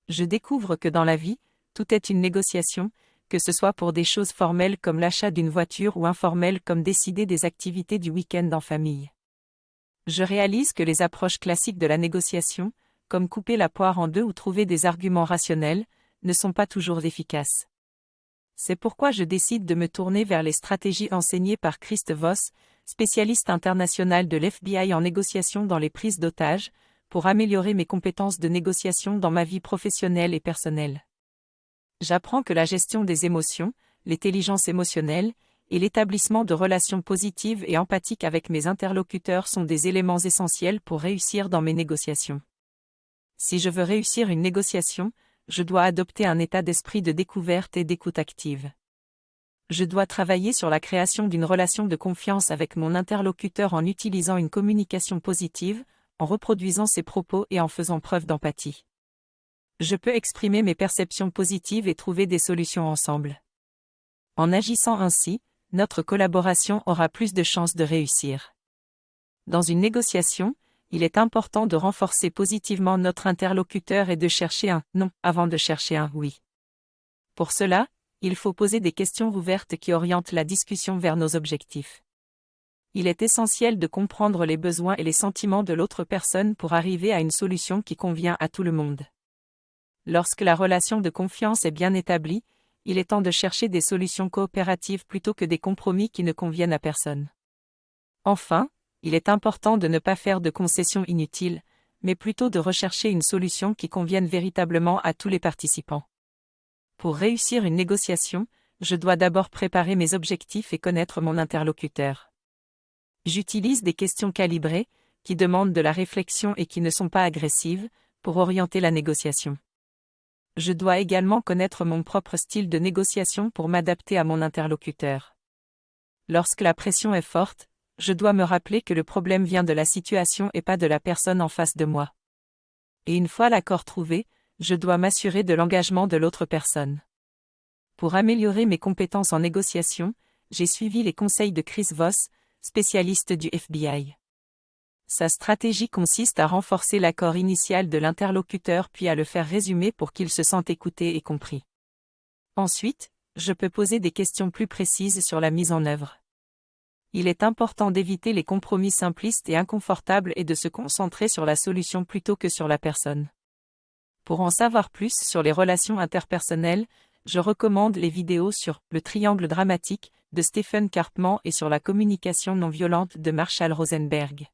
Je découvre que dans la vie, tout est une négociation, que ce soit pour des choses formelles comme l'achat d'une voiture ou informelles comme décider des activités du week-end en famille. Je réalise que les approches classiques de la négociation, comme couper la poire en deux ou trouver des arguments rationnels, ne sont pas toujours efficaces. C'est pourquoi je décide de me tourner vers les stratégies enseignées par Christ Voss, spécialiste international de l'FBI en négociation dans les prises d'otages, pour améliorer mes compétences de négociation dans ma vie professionnelle et personnelle. J'apprends que la gestion des émotions, l'intelligence émotionnelle, et l'établissement de relations positives et empathiques avec mes interlocuteurs sont des éléments essentiels pour réussir dans mes négociations. Si je veux réussir une négociation, je dois adopter un état d'esprit de découverte et d'écoute active. Je dois travailler sur la création d'une relation de confiance avec mon interlocuteur en utilisant une communication positive, en reproduisant ses propos et en faisant preuve d'empathie. Je peux exprimer mes perceptions positives et trouver des solutions ensemble. En agissant ainsi, notre collaboration aura plus de chances de réussir. Dans une négociation, il est important de renforcer positivement notre interlocuteur et de chercher un « non » avant de chercher un « oui ». Pour cela, il faut poser des questions ouvertes qui orientent la discussion vers nos objectifs. Il est essentiel de comprendre les besoins et les sentiments de l'autre personne pour arriver à une solution qui convient à tout le monde. Lorsque la relation de confiance est bien établie, il est temps de chercher des solutions coopératives plutôt que des compromis qui ne conviennent à personne. Enfin, il est important de ne pas faire de concessions inutiles, mais plutôt de rechercher une solution qui convienne véritablement à tous les participants. Pour réussir une négociation, je dois d'abord préparer mes objectifs et connaître mon interlocuteur. J'utilise des questions calibrées, qui demandent de la réflexion et qui ne sont pas agressives, pour orienter la négociation. Je dois également connaître mon propre style de négociation pour m'adapter à mon interlocuteur. Lorsque la pression est forte, je dois me rappeler que le problème vient de la situation et pas de la personne en face de moi. Et une fois l'accord trouvé, je dois m'assurer de l'engagement de l'autre personne. Pour améliorer mes compétences en négociation, j'ai suivi les conseils de Chris Voss, spécialiste du FBI. Sa stratégie consiste à renforcer l'accord initial de l'interlocuteur puis à le faire résumer pour qu'il se sente écouté et compris. Ensuite, je peux poser des questions plus précises sur la mise en œuvre. Il est important d'éviter les compromis simplistes et inconfortables et de se concentrer sur la solution plutôt que sur la personne. Pour en savoir plus sur les relations interpersonnelles, je recommande les vidéos sur « Le triangle dramatique » de Stephen Karpman et sur la communication non violente de Marshall Rosenberg.